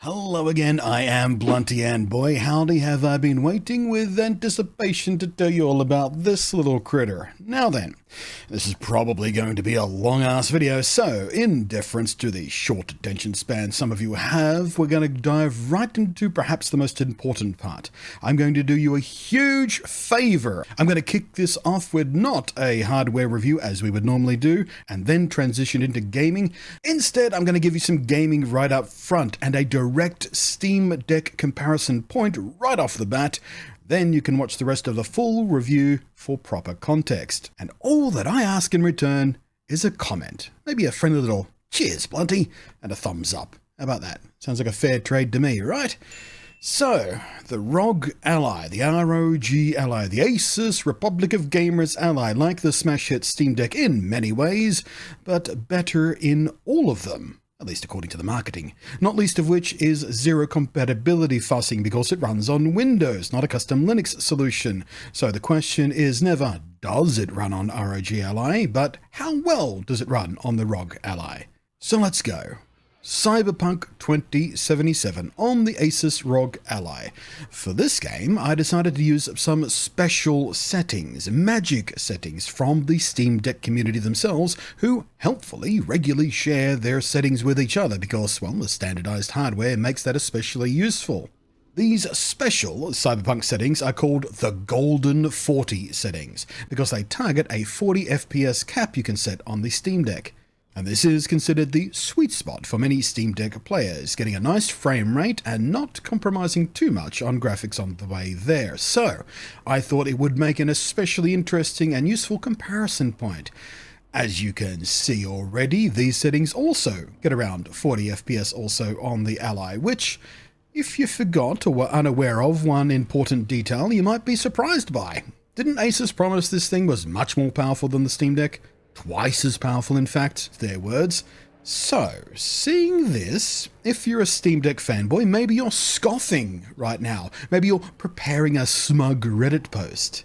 Hello again, I am Blunty, and boy howdy have I been waiting with anticipation to tell you all about this little critter. Now then, this is probably going to be a long ass video, so in deference to the short attention span some of you have, we're going to dive right into perhaps the most important part. I'm going to do you a huge favor. I'm going to kick this off with not a hardware review as we would normally do, and then transition into gaming. Instead, I'm going to give you some gaming right up front and a direct Steam Deck comparison point right off the bat. Then you can watch the rest of the full review for proper context. And all that I ask in return is a comment. Maybe a friendly little cheers, Blunty, and a thumbs up. How about that? Sounds like a fair trade to me, right? So, the ROG Ally, the ROG Ally, the ASUS Republic of Gamers Ally, like the smash hit Steam Deck in many ways, but better in all of them. At least according to the marketing, not least of which is zero compatibility fussing because it runs on Windows, not a custom Linux solution. So the question is never, does it run on ROG Ally, but how well does it run on the ROG Ally? So let's go. Cyberpunk 2077 on the ASUS ROG Ally. For this game, I decided to use some special settings, magic settings from the Steam Deck community themselves, who helpfully regularly share their settings with each other because, well, the standardized hardware makes that especially useful. These special Cyberpunk settings are called the Golden 40 settings because they target a 40 FPS cap you can set on the Steam Deck. And this is considered the sweet spot for many Steam Deck players, getting a nice frame rate and not compromising too much on graphics on the way there. So, I thought it would make an especially interesting and useful comparison point. As you can see already, these settings also get around 40 FPS also on the Ally, which, if you forgot or were unaware of one important detail, you might be surprised by. Didn't ASUS promise this thing was much more powerful than the Steam Deck? Twice as powerful, in fact, their words. So, seeing this, if you're a Steam Deck fanboy, maybe you're scoffing right now. Maybe you're preparing a smug Reddit post.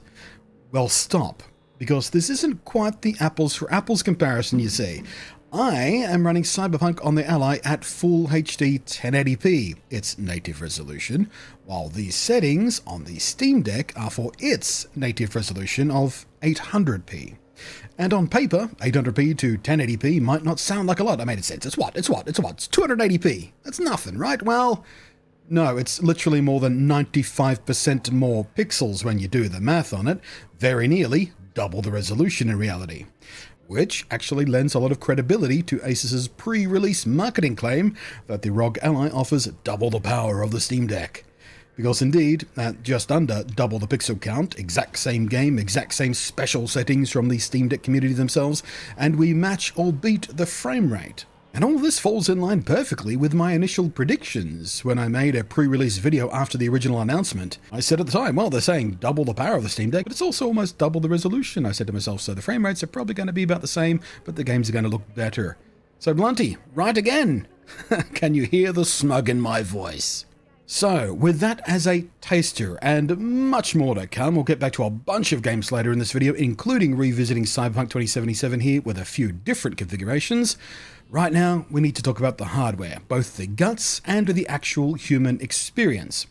Well, stop, because this isn't quite the apples for apples comparison, you see. I am running Cyberpunk on the Ally at full HD 1080p, its native resolution, while these settings on the Steam Deck are for its native resolution of 800p. And on paper, 800p to 1080p might not sound like a lot. I made it sense. It's what? It's 280p. That's nothing, right? Well, no, it's literally more than 95% more pixels when you do the math on it. Very nearly double the resolution in reality. Which actually lends a lot of credibility to ASUS's pre-release marketing claim that the ROG Ally offers double the power of the Steam Deck. Because indeed, at just under double the pixel count, exact same game, exact same special settings from the Steam Deck community themselves, and we match or beat the frame rate. And all this falls in line perfectly with my initial predictions when I made a pre-release video after the original announcement. I said at the time, well, they're saying double the power of the Steam Deck, but it's also almost double the resolution. I said to myself, so the frame rates are probably going to be about the same, but the games are going to look better. So Blunty, right again. Can you hear the smug in my voice? So, with that as a taster, and much more to come, we'll get back to a bunch of games later in this video, including revisiting Cyberpunk 2077 here with a few different configurations. Right now, we need to talk about the hardware, both the guts and the actual human experience.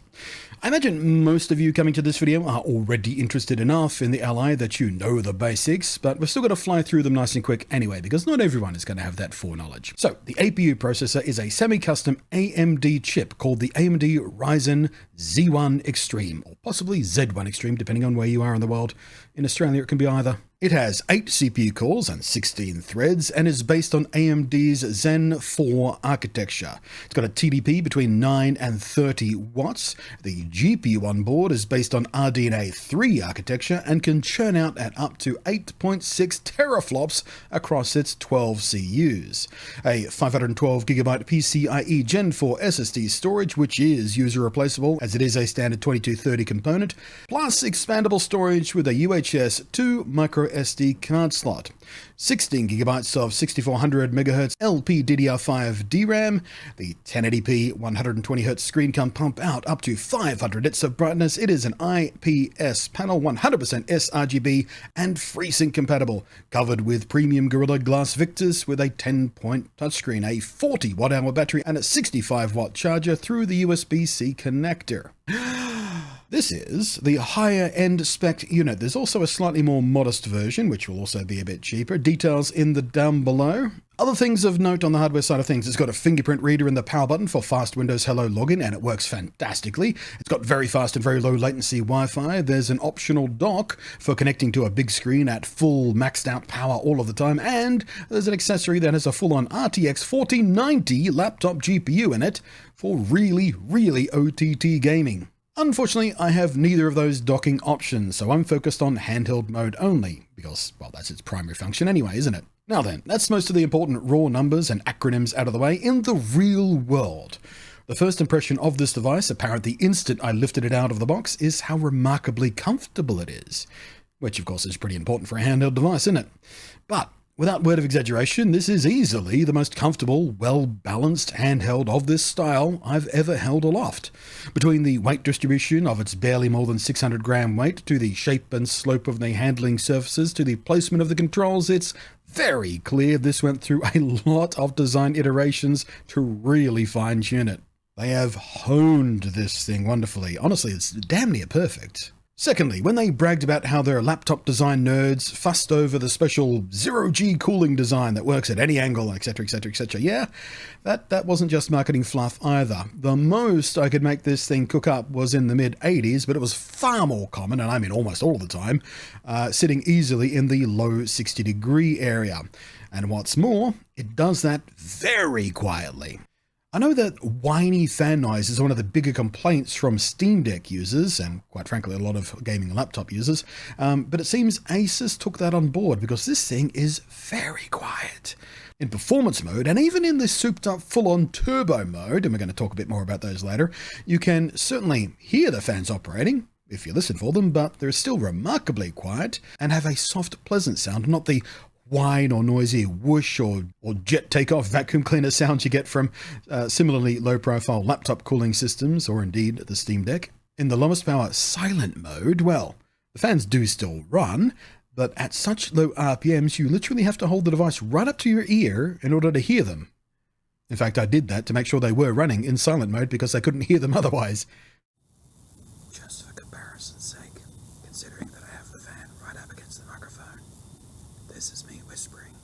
I imagine most of you coming to this video are already interested enough in the Ally that you know the basics, but we're still going to fly through them nice and quick anyway, because not everyone is going to have that foreknowledge. So, the APU processor is a semi-custom AMD chip called the AMD Ryzen Z1 Extreme, or possibly Z1 Extreme, depending on where you are in the world. In Australia, it can be either. It has 8 CPU cores and 16 threads and is based on AMD's Zen 4 architecture. It's got a TDP between 9 and 30 watts. The GPU on board is based on RDNA 3 architecture and can churn out at up to 8.6 teraflops across its 12 CUs. A 512GB PCIe Gen 4 SSD storage, which is user replaceable as it is a standard 2230 component, plus expandable storage with a UHS 2 micro SD card slot, 16 gigabytes of 6400 MHz LPDDR5 DRAM, the 1080p 120Hz screen can pump out up to 500 nits of brightness. It is an IPS panel, 100% sRGB and FreeSync compatible, covered with premium Gorilla Glass Victus with a 10-point touchscreen, a 40 watt-hour battery and a 65 watt charger through the USB-C connector. This is the higher end spec unit. There's also a slightly more modest version, which will also be a bit cheaper. Details in the down below. Other things of note on the hardware side of things, it's got a fingerprint reader in the power button for fast Windows Hello login, and it works fantastically. It's got very fast and very low latency Wi-Fi. There's an optional dock for connecting to a big screen at full maxed out power all of the time, and there's an accessory that has a full-on RTX 4090 laptop GPU in it for really OTT gaming. Unfortunately, I have neither of those docking options, so I'm focused on handheld mode only, because, well, that's its primary function anyway, isn't it? Now then, that's most of the important raw numbers and acronyms out of the way. In the real world, the first impression of this device, apparent the instant I lifted it out of the box, is how remarkably comfortable it is, which of course is pretty important for a handheld device, isn't it? But without word of exaggeration, this is easily the most comfortable, well-balanced handheld of this style I've ever held aloft. Between the weight distribution of its barely more than 600 gram weight, to the shape and slope of the handling surfaces, to the placement of the controls, it's very clear this went through a lot of design iterations to really fine-tune it. They have honed this thing wonderfully. Honestly, it's damn near perfect. Secondly, when they bragged about how their laptop design nerds fussed over the special zero-G cooling design that works at any angle, etc, yeah, that wasn't just marketing fluff either. The most I could make this thing cook up was in the mid-80s, but it was far more common, and I mean almost all the time, sitting easily in the low 60-degree area. And what's more, it does that very quietly. I know that whiny fan noise is one of the bigger complaints from Steam Deck users, and quite frankly a lot of gaming laptop users, but it seems ASUS took that on board because this thing is very quiet. In performance mode, and even in this souped up full-on turbo mode, and we're going to talk a bit more about those later, you can certainly hear the fans operating, if you listen for them, but they're still remarkably quiet and have a soft, pleasant sound, not the whine or noisy whoosh or jet takeoff vacuum cleaner sounds you get from similarly low-profile laptop cooling systems, or indeed the Steam Deck. In the lowest power silent mode, well, the fans do still run, but at such low RPMs you literally have to hold the device right up to your ear in order to hear them. In fact, I did that to make sure they were running in silent mode because I couldn't hear them otherwise. Just for comparison's sake, considering that I have the fan right up against the microphone, this is me whispering.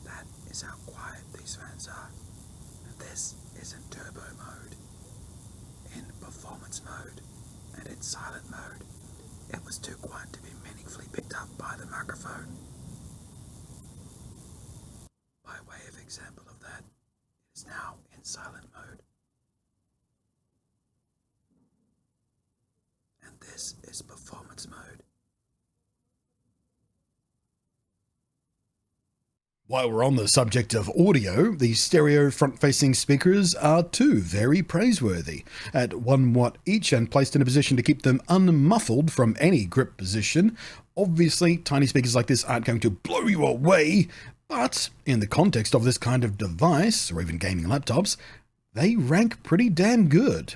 That is how quiet these fans are. And this is in turbo mode. In performance mode and in silent mode, it was too quiet to be meaningfully picked up by the microphone. By way of example of that, it is now in silent mode. And this is performance mode. While we're on the subject of audio, the stereo front-facing speakers are too very praiseworthy. At 1 watt each and placed in a position to keep them unmuffled from any grip position. Obviously, tiny speakers like this aren't going to blow you away, but in the context of this kind of device, or even gaming laptops, they rank pretty damn good.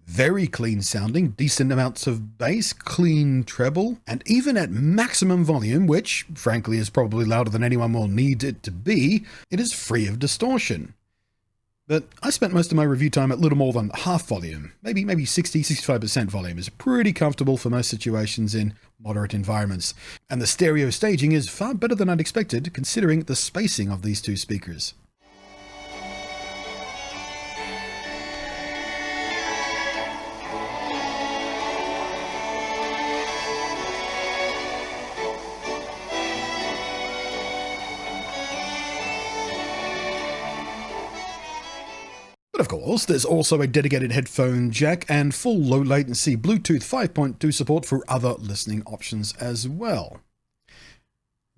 Very clean sounding, decent amounts of bass, clean treble, and even at maximum volume, which frankly is probably louder than anyone will need it to be, it is free of distortion. But I spent most of my review time at little more than half volume, maybe 60-65% volume is pretty comfortable for most situations in moderate environments. And the stereo staging is far better than I'd expected considering the spacing of these two speakers. But of course, there's also a dedicated headphone jack and full low latency Bluetooth 5.2 support for other listening options as well.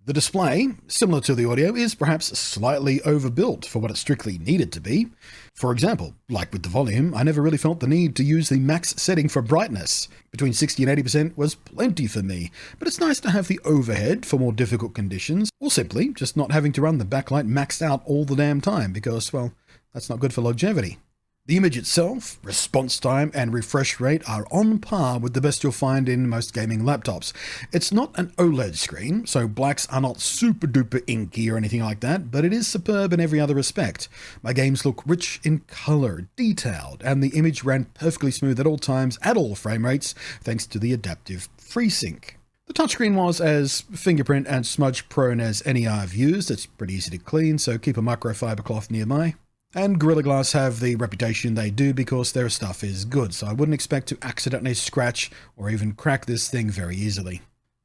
The display, similar to the audio, is perhaps slightly overbuilt for what it strictly needed to be. For example, like with the volume, I never really felt the need to use the max setting for brightness. Between 60 and 80% was plenty for me, but it's nice to have the overhead for more difficult conditions, or simply just not having to run the backlight maxed out all the damn time because, well, that's not good for longevity. The image itself, response time, and refresh rate are on par with the best you'll find in most gaming laptops. It's not an OLED screen, so blacks are not super duper inky or anything like that, but it is superb in every other respect. My games look rich in color, detailed, and the image ran perfectly smooth at all times, at all frame rates, thanks to the adaptive FreeSync. The touchscreen was as fingerprint and smudge prone as any I've used. It's pretty easy to clean, so keep a microfiber cloth nearby. And Gorilla Glass have the reputation they do because their stuff is good, so I wouldn't expect to accidentally scratch or even crack this thing very easily.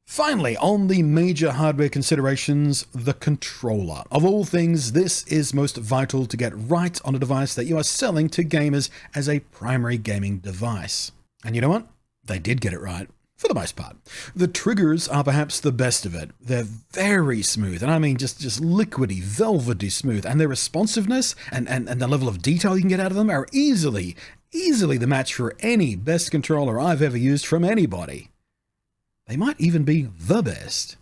Finally, on the major hardware considerations, the controller. Of all things, this is most vital to get right on a device that you are selling to gamers as a primary gaming device. And you know what? They did get it right. For the most part. The triggers are perhaps the best of it. They're very smooth, and I mean just liquidy, velvety smooth, and their responsiveness and the level of detail you can get out of them are easily the match for any best controller I've ever used from anybody. They might even be the best.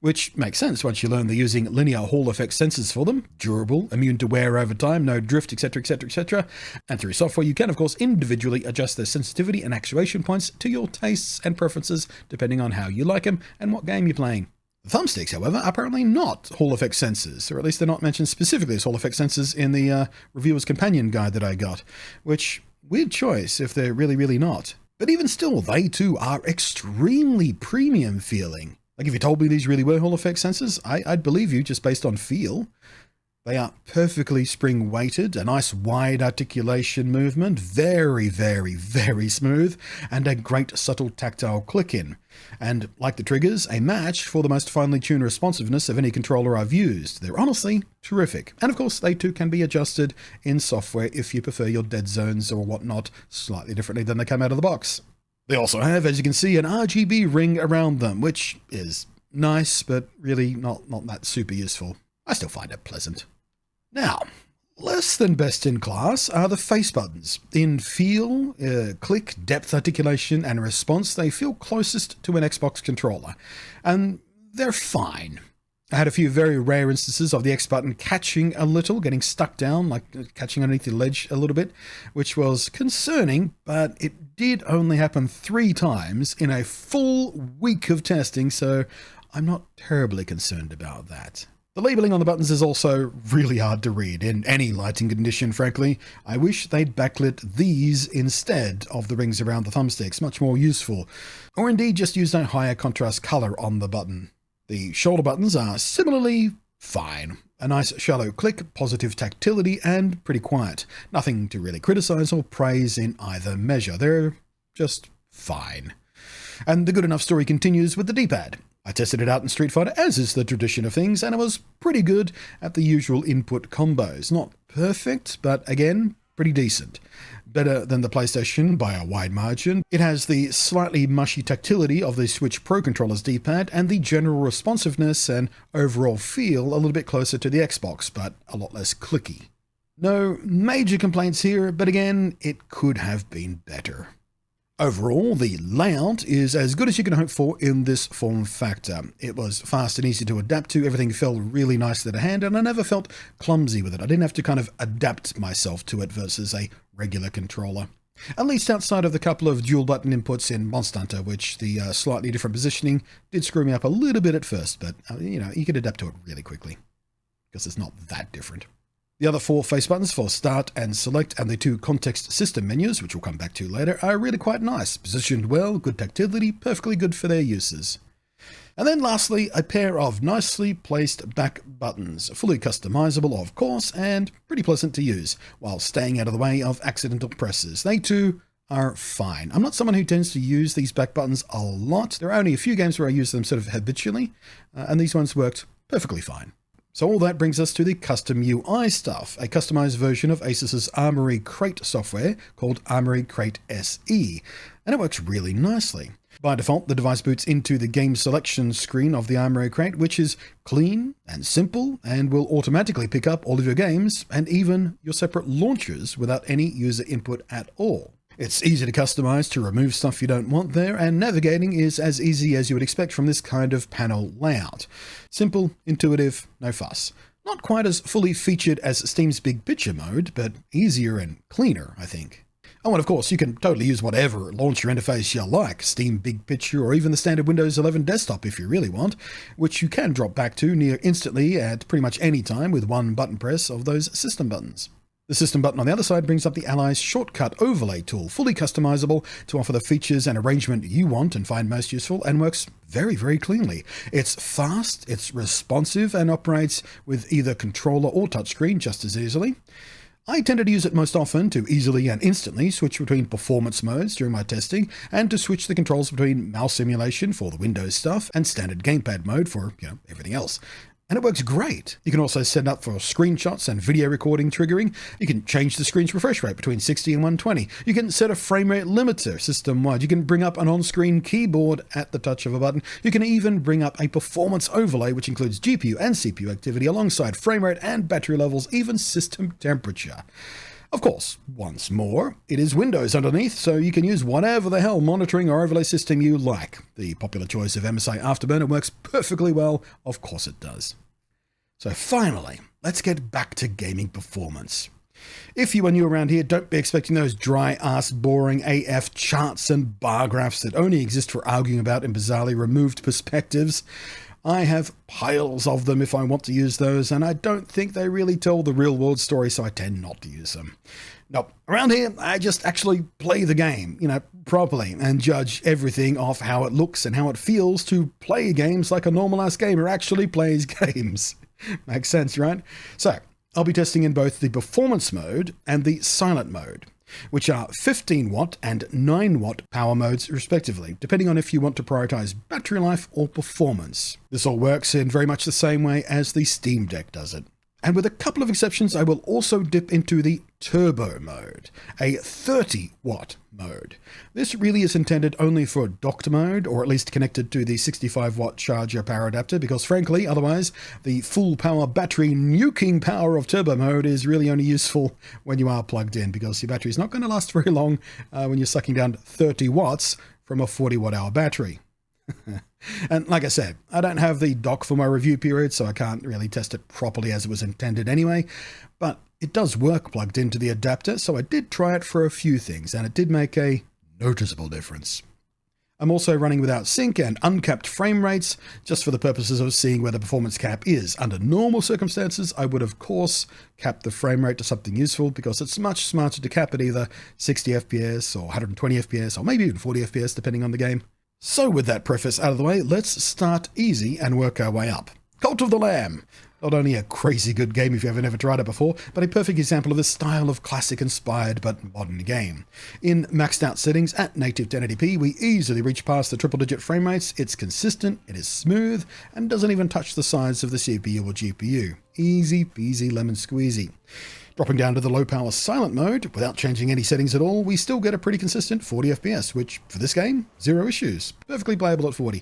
Which makes sense once you learn they're using linear Hall effect sensors for them, durable, immune to wear over time, no drift, etc, etc, etc. And through software you can of course individually adjust their sensitivity and actuation points to your tastes and preferences depending on how you like them and what game you're playing. The thumbsticks, however, are apparently not Hall effect sensors, or at least they're not mentioned specifically as Hall effect sensors in the reviewer's companion guide that I got, which, weird choice if they're really not. But even still, they too are extremely premium feeling. Like if you told me these really were Hall effect sensors, I'd believe you just based on feel. They are perfectly spring-weighted, a nice wide articulation movement, very smooth, and a great subtle tactile click-in. And like the triggers, a match for the most finely tuned responsiveness of any controller I've used. They're honestly terrific. And of course, they too can be adjusted in software if you prefer your dead zones or whatnot slightly differently than they come out of the box. They also have, as you can see, an RGB ring around them, which is nice, but really not that super useful. I still find it pleasant. Now, less than best in class are the face buttons. In feel, click, depth articulation, and response, they feel closest to an Xbox controller. And they're fine. I had a few very rare instances of the X button catching a little, getting stuck down, like catching underneath the ledge a little bit, which was concerning, but it did only happen 3 times in a full week of testing, so I'm not terribly concerned about that. The labeling on the buttons is also really hard to read in any lighting condition, frankly. I wish they'd backlit these instead of the rings around the thumbsticks, much more useful. Or indeed just use a higher contrast color on the button. The shoulder buttons are similarly fine. A nice shallow click, positive tactility, and pretty quiet. Nothing to really criticize or praise in either measure. They're just fine. And the good enough story continues with the D-pad. I tested it out in Street Fighter, as is the tradition of things, and it was pretty good at the usual input combos. Not perfect, but again, pretty decent. Better than the PlayStation by a wide margin. It has the slightly mushy tactility of the Switch Pro controller's D-pad and the general responsiveness and overall feel a little bit closer to the Xbox, but a lot less clicky. No major complaints here, but again, it could have been better. Overall, the layout is as good as you can hope for in this form factor. It was fast and easy to adapt to, everything felt really nicely to hand, and I never felt clumsy with it. I didn't have to kind of adapt myself to it versus a regular controller. At least outside of the couple of dual button inputs in Monster Hunter, which the slightly different positioning did screw me up a little bit at first, but you could adapt to it really quickly, because it's not that different. The other 4 face buttons for Start and Select and the 2 context system menus, which we'll come back to later, are really quite nice. Positioned well, good tactility, perfectly good for their uses. And then lastly, a pair of nicely placed back buttons, fully customizable of course, and pretty pleasant to use, while staying out of the way of accidental presses. They too are fine. I'm not someone who tends to use these back buttons a lot. There are only a few games where I use them sort of habitually, and these ones worked perfectly fine. So all that brings us to the custom UI stuff, a customized version of ASUS's Armour Crate software called Armour Crate SE, and it works really nicely. By default, the device boots into the game selection screen of the Armour crate, which is clean and simple and will automatically pick up all of your games and even your separate launchers without any user input at all. It's easy to customize to remove stuff you don't want there, and navigating is as easy as you would expect from this kind of panel layout. Simple, intuitive, no fuss. Not quite as fully featured as Steam's Big Picture mode, but easier and cleaner, I think. Oh, and of course, you can totally use whatever launcher interface you like, Steam Big Picture or even the standard Windows 11 desktop if you really want, which you can drop back to near instantly at pretty much any time with one button press of those system buttons. The system button on the other side brings up the Ally's shortcut overlay tool, fully customizable to offer the features and arrangement you want and find most useful, and works very, very cleanly. It's fast, it's responsive, and operates with either controller or touchscreen just as easily. I tended to use it most often to easily and instantly switch between performance modes during my testing, and to switch the controls between mouse simulation for the Windows stuff and standard gamepad mode for, everything else. And it works great. You can also set up for screenshots and video recording triggering. You can change the screen's refresh rate between 60 and 120. You can set a frame rate limiter system-wide. You can bring up an on-screen keyboard at the touch of a button. You can even bring up a performance overlay, which includes GPU and CPU activity alongside frame rate and battery levels, even system temperature. Of course, once more, it is Windows underneath, so you can use whatever the hell monitoring or overlay system you like. The popular choice of MSI Afterburner works perfectly well, of course it does. So finally, let's get back to gaming performance. If you are new around here, don't be expecting those dry-ass, boring AF charts and bar graphs that only exist for arguing about in bizarrely removed perspectives. I have piles of them if I want to use those, and I don't think they really tell the real-world story, so I tend not to use them. Nope. Around here, I just actually play the game, properly, and judge everything off how it looks and how it feels to play games like a normal-ass gamer actually plays games. Makes sense, right? So, I'll be testing in both the performance mode and the silent mode, which are 15 watt and 9 watt power modes respectively, depending on if you want to prioritize battery life or performance. This all works in very much the same way as the Steam Deck does it. And with a couple of exceptions, I will also dip into the turbo mode, a 30 watt mode. This really is intended only for docked mode, or at least connected to the 65 watt charger power adapter, because frankly, otherwise, the full power battery nuking power of turbo mode is really only useful when you are plugged in, because your battery is not going to last very long when you're sucking down 30 watts from a 40 watt hour battery. And like I said, I don't have the dock for my review period, so I can't really test it properly as it was intended anyway, but it does work plugged into the adapter, so I did try it for a few things, and it did make a noticeable difference. I'm also running without sync and uncapped frame rates, just for the purposes of seeing where the performance cap is. Under normal circumstances, I would of course cap the frame rate to something useful, because it's much smarter to cap at either 60 FPS or 120 FPS, or maybe even 40 FPS depending on the game. So with that preface out of the way, let's start easy and work our way up. Cult of the Lamb. Not only a crazy good game if you haven't ever tried it before, but a perfect example of the style of classic-inspired but modern game. In maxed out settings at native 1080p, we easily reach past the triple-digit frame rates. It's consistent, it is smooth, and doesn't even touch the sides of the CPU or GPU. Easy peasy lemon squeezy. Dropping down to the low-power silent mode, without changing any settings at all, we still get a pretty consistent 40 FPS, which, for this game, zero issues. Perfectly playable at 40.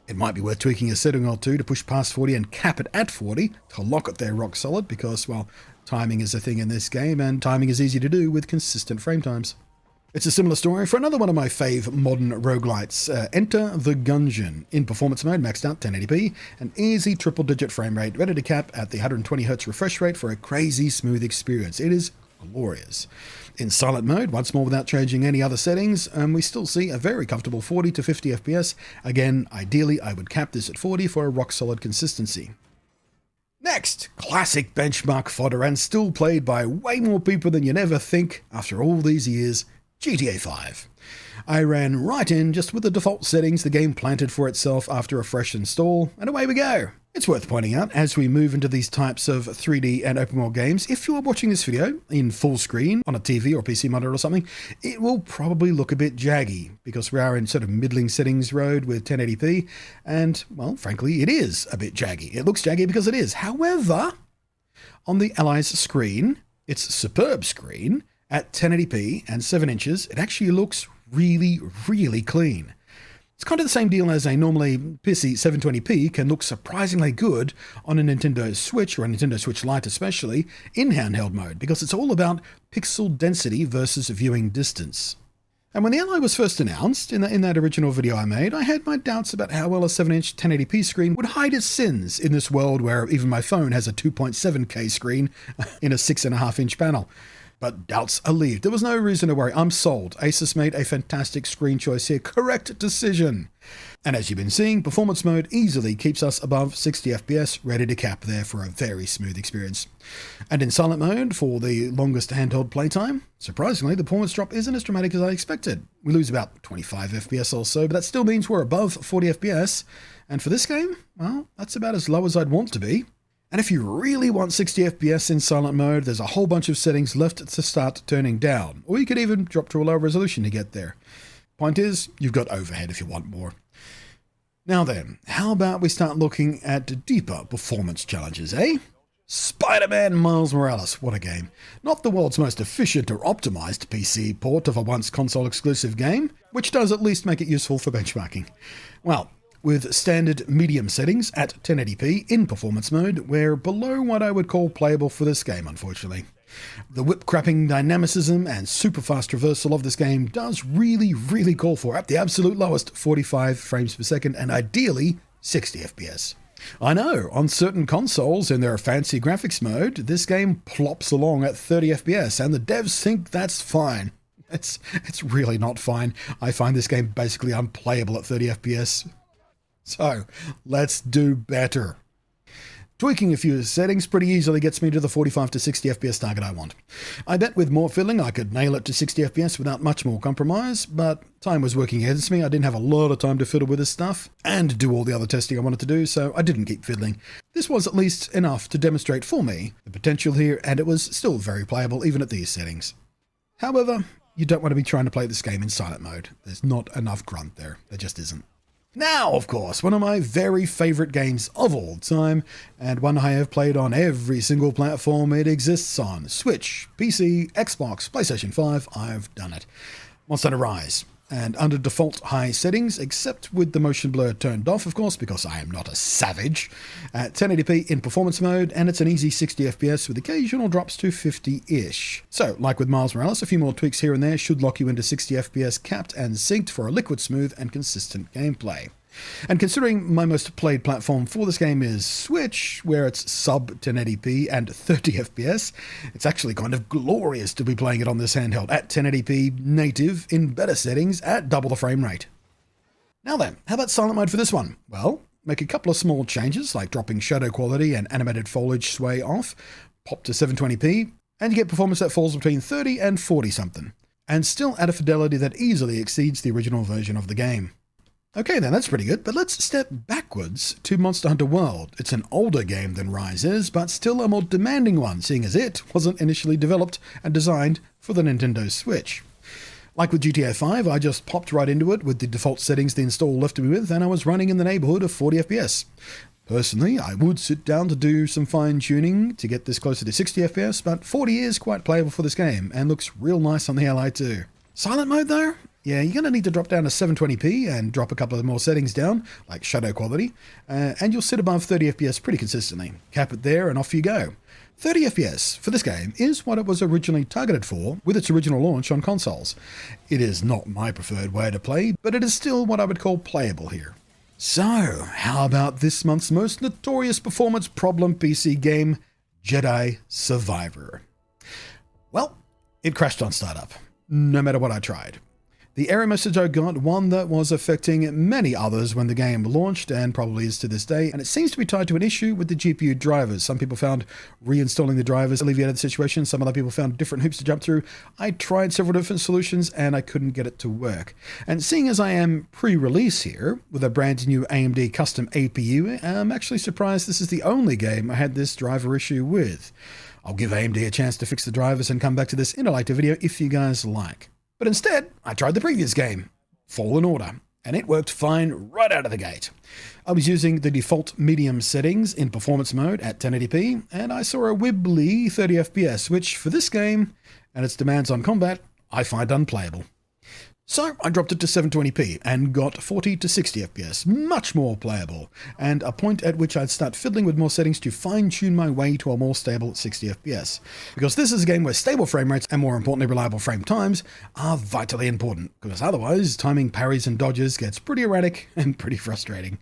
It might be worth tweaking a setting or two to push past 40 and cap it at 40 to lock it there rock solid, because, well, timing is a thing in this game, and timing is easy to do with consistent frame times. It's a similar story for another one of my fave modern roguelites. Enter the Gungeon. In performance mode, maxed out 1080p, an easy triple-digit frame rate, ready to cap at the 120Hz refresh rate for a crazy smooth experience. It is glorious. In silent mode, once more without changing any other settings, we still see a very comfortable 40 to 50 FPS. Again, ideally, I would cap this at 40 for a rock-solid consistency. Next, classic benchmark fodder, and still played by way more people than you'd ever think after all these years, GTA V. I ran right in just with the default settings the game planted for itself after a fresh install, and away we go. It's worth pointing out, as we move into these types of 3D and open world games, if you are watching this video in full screen on a TV or PC monitor or something, it will probably look a bit jaggy, because we are in sort of middling settings road with 1080p, and, well, frankly, it is a bit jaggy. It looks jaggy because it is. However, on the Ally's screen, its superb screen, at 1080p and 7 inches, it actually looks really, really clean. It's kind of the same deal as a normally pissy 720p can look surprisingly good on a Nintendo Switch, or a Nintendo Switch Lite especially, in handheld mode, because it's all about pixel density versus viewing distance. And when the Ally was first announced, in that original video I made, I had my doubts about how well a 7-inch 1080p screen would hide its sins in this world where even my phone has a 2.7K screen in a 6.5-inch panel. But doubts alleviated. There was no reason to worry. I'm sold. ASUS made a fantastic screen choice here. Correct decision. And as you've been seeing, performance mode easily keeps us above 60 FPS, ready to cap there for a very smooth experience. And in silent mode, for the longest handheld playtime, surprisingly, the performance drop isn't as dramatic as I expected. We lose about 25 FPS or so, but that still means we're above 40 FPS. And for this game, well, that's about as low as I'd want to be. And if you really want 60 FPS in silent mode, there's a whole bunch of settings left to start turning down, or you could even drop to a lower resolution to get there. Point is, you've got overhead if you want more. Now then, how about we start looking at deeper performance challenges, eh? Spider-Man Miles Morales, what a game. Not the world's most efficient or optimized PC port of a once console-exclusive game, which does at least make it useful for benchmarking. Well, with standard medium settings at 1080p in performance mode, we're below what I would call playable for this game, unfortunately. The whip-crapping dynamicism and super fast traversal of this game does really call for, at the absolute lowest, 45 frames per second and ideally 60 FPS. I know, on certain consoles in their fancy graphics mode, this game plops along at 30 FPS and the devs think that's fine. It's really not fine. I find this game basically unplayable at 30 FPS. So, let's do better. Tweaking a few settings pretty easily gets me to the 45 to 60 FPS target I want. I bet with more fiddling I could nail it to 60 FPS without much more compromise, but time was working against me. I didn't have a lot of time to fiddle with this stuff and do all the other testing I wanted to do, so I didn't keep fiddling. This was at least enough to demonstrate for me the potential here, and it was still very playable even at these settings. However, you don't want to be trying to play this game in silent mode. There's not enough grunt there. There just isn't. Now, of course, one of my very favourite games of all time, and one I have played on every single platform it exists on. Switch, PC, Xbox, PlayStation 5, I've done it. Monster Hunter Rise. And under default high settings, except with the motion blur turned off, of course, because I am not a savage, at 1080p in performance mode, and it's an easy 60 FPS with occasional drops to 50-ish. So, like with Miles Morales, a few more tweaks here and there should lock you into 60 FPS capped and synced for a liquid smooth and consistent gameplay. And considering my most played platform for this game is Switch, where it's sub 1080p and 30 FPS, it's actually kind of glorious to be playing it on this handheld at 1080p native in better settings at double the frame rate. Now then, how about silent mode for this one? Well, make a couple of small changes like dropping shadow quality and animated foliage sway off, pop to 720p, and you get performance that falls between 30 and 40 something, and still at a fidelity that easily exceeds the original version of the game. Okay then, that's pretty good, but let's step backwards to Monster Hunter World. It's an older game than Rise is, but still a more demanding one, seeing as it wasn't initially developed and designed for the Nintendo Switch. Like with GTA V, I just popped right into it with the default settings the install left me with, and I was running in the neighborhood of 40 FPS. Personally, I would sit down to do some fine-tuning to get this closer to 60 FPS, but 40 is quite playable for this game, and looks real nice on the Ally too. Silent mode though? Yeah, you're going to need to drop down to 720p and drop a couple of more settings down, like shadow quality, and you'll sit above 30 FPS pretty consistently. Cap it there and off you go. 30 FPS for this game is what it was originally targeted for with its original launch on consoles. It is not my preferred way to play, but it is still what I would call playable here. So, how about this month's most notorious performance problem PC game, Jedi Survivor? Well, it crashed on startup, no matter what I tried. The error message I got, one that was affecting many others when the game launched and probably is to this day, and it seems to be tied to an issue with the GPU drivers. Some people found reinstalling the drivers alleviated the situation, some other people found different hoops to jump through. I tried several different solutions and I couldn't get it to work. And seeing as I am pre-release here with a brand new AMD custom APU, I'm actually surprised this is the only game I had this driver issue with. I'll give AMD a chance to fix the drivers and come back to this in a later video if you guys like. But instead, I tried the previous game, Fallen Order, and it worked fine right out of the gate. I was using the default medium settings in performance mode at 1080p, and I saw a wibbly 30 FPS, which for this game and its demands on combat, I find unplayable. So I dropped it to 720p and got 40 to 60 FPS, much more playable, and a point at which I'd start fiddling with more settings to fine-tune my way to a more stable 60 FPS. Because this is a game where stable frame rates and more importantly reliable frame times are vitally important, because otherwise timing parries and dodges gets pretty erratic and pretty frustrating.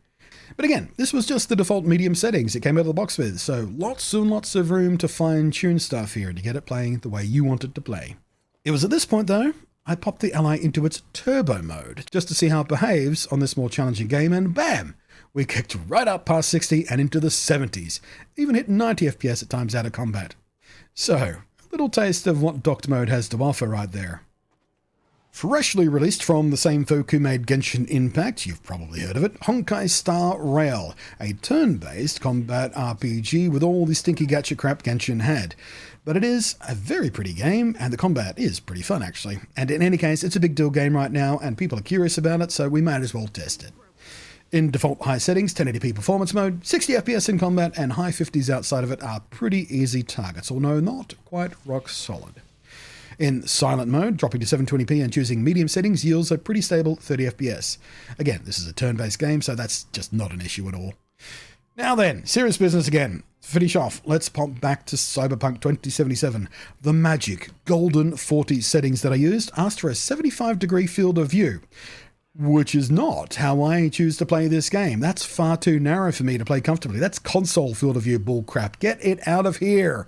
But again, this was just the default medium settings it came out of the box with, so lots and lots of room to fine-tune stuff here to get it playing the way you want it to play. It was at this point though, I popped the Ally into its turbo mode, just to see how it behaves on this more challenging game, and bam! We kicked right up past 60 and into the 70s, even hit 90 FPS at times out of combat. So, a little taste of what docked mode has to offer right there. Freshly released from the same folk who made Genshin Impact, you've probably heard of it, Honkai Star Rail, a turn-based combat RPG with all the stinky gacha crap Genshin had. But it is a very pretty game, and the combat is pretty fun actually. And in any case, it's a big deal game right now, and people are curious about it, so we might as well test it. In default high settings, 1080p performance mode, 60 FPS in combat, and high 50s outside of it are pretty easy targets, although not quite rock solid. In silent mode, dropping to 720p and choosing medium settings yields a pretty stable 30 FPS. Again, this is a turn-based game, so that's just not an issue at all. Now then, serious business again. To finish off, let's pop back to Cyberpunk 2077. The magic golden 40 settings that I used asked for a 75-degree field of view, which is not how I choose to play this game. That's far too narrow for me to play comfortably. That's console field of view bullcrap. Get it out of here.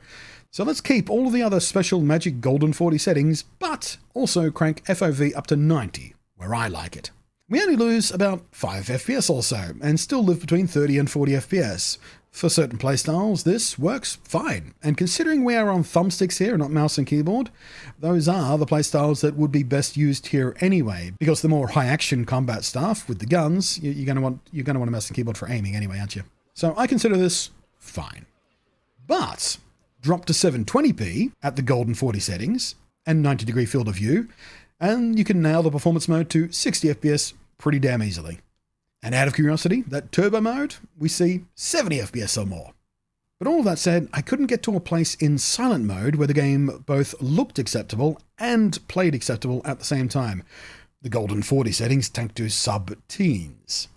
So let's keep all of the other special magic golden 40 settings, but also crank FOV up to 90, where I like it. We only lose about 5 FPS or so, and still live between 30 and 40 FPS. For certain playstyles, this works fine, and considering we are on thumbsticks here, not mouse and keyboard, those are the playstyles that would be best used here anyway, because the more high-action combat stuff with the guns, you're going to want a mouse and keyboard for aiming anyway, aren't you? So I consider this fine. But drop to 720p at the golden 40 settings and 90-degree field of view, and you can nail the performance mode to 60 FPS pretty damn easily. And out of curiosity, that turbo mode, we see 70 FPS or more. But all of that said, I couldn't get to a place in silent mode where the game both looked acceptable and played acceptable at the same time. The golden 40 settings tank to sub-teens.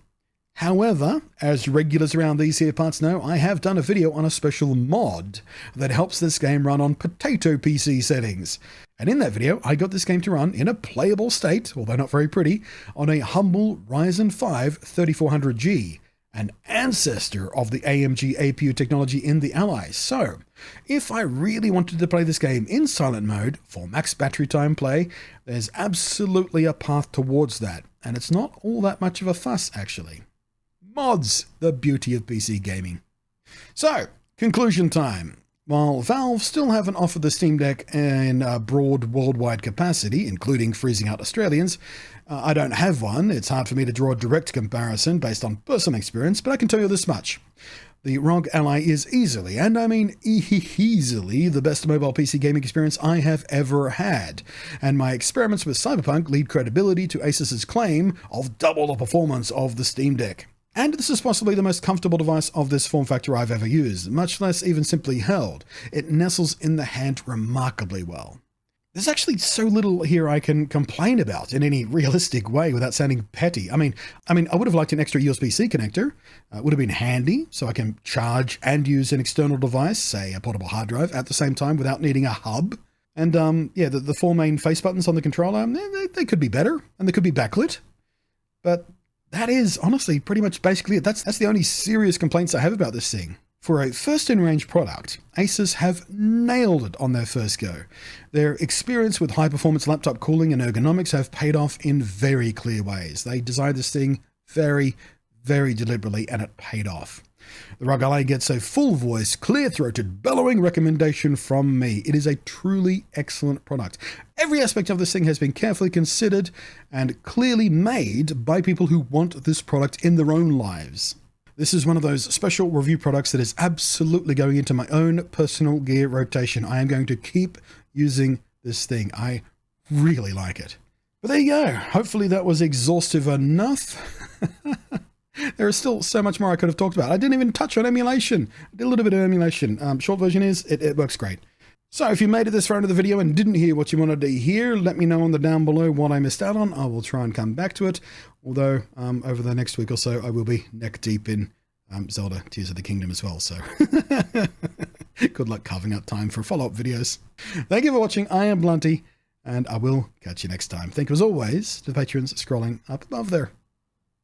However, as regulars around these here parts know, I have done a video on a special mod that helps this game run on potato PC settings. And in that video, I got this game to run in a playable state, although not very pretty, on a humble Ryzen 5 3400G, an ancestor of the AMG APU technology in the Ally. So, if I really wanted to play this game in silent mode for max battery time play, there's absolutely a path towards that, and it's not all that much of a fuss actually. Mods, the beauty of PC gaming. So, conclusion time. While Valve still haven't offered the Steam Deck in a broad worldwide capacity, including freezing out Australians, I don't have one. It's hard for me to draw a direct comparison based on personal experience, but I can tell you this much. The ROG Ally is easily, and I mean easily, the best mobile PC gaming experience I have ever had. And my experiments with Cyberpunk lead credibility to ASUS's claim of double the performance of the Steam Deck. And this is possibly the most comfortable device of this form factor I've ever used, much less even simply held. It nestles in the hand remarkably well. There's actually so little here I can complain about in any realistic way without sounding petty. I mean, I would have liked an extra USB-C connector. It would have been handy, so I can charge and use an external device, say a portable hard drive, at the same time without needing a hub. And yeah, the four main face buttons on the controller, they could be better, and they could be backlit. But that is honestly pretty much basically it. That's the only serious complaints I have about this thing. For a first-in-range product, ASUS have nailed it on their first go. Their experience with high-performance laptop cooling and ergonomics have paid off in very clear ways. They designed this thing very, very deliberately, and it paid off. The ROG Ally gets a full-voiced, clear-throated, bellowing recommendation from me. It is a truly excellent product. Every aspect of this thing has been carefully considered and clearly made by people who want this product in their own lives. This is one of those special review products that is absolutely going into my own personal gear rotation. I am going to keep using this thing. I really like it. But there you go. Hopefully that was exhaustive enough. There is still so much more I could have talked about. I didn't even touch on emulation. I did a little bit of emulation. Short version is, it works great. So if you made it this far into the video and didn't hear what you wanted to hear, let me know on the down below what I missed out on. I will try and come back to it. Although over the next week or so, I will be neck deep in Zelda Tears of the Kingdom as well. So good luck carving out time for follow-up videos. Thank you for watching. I am Blunty, and I will catch you next time. Thank you as always to the patrons scrolling up above there.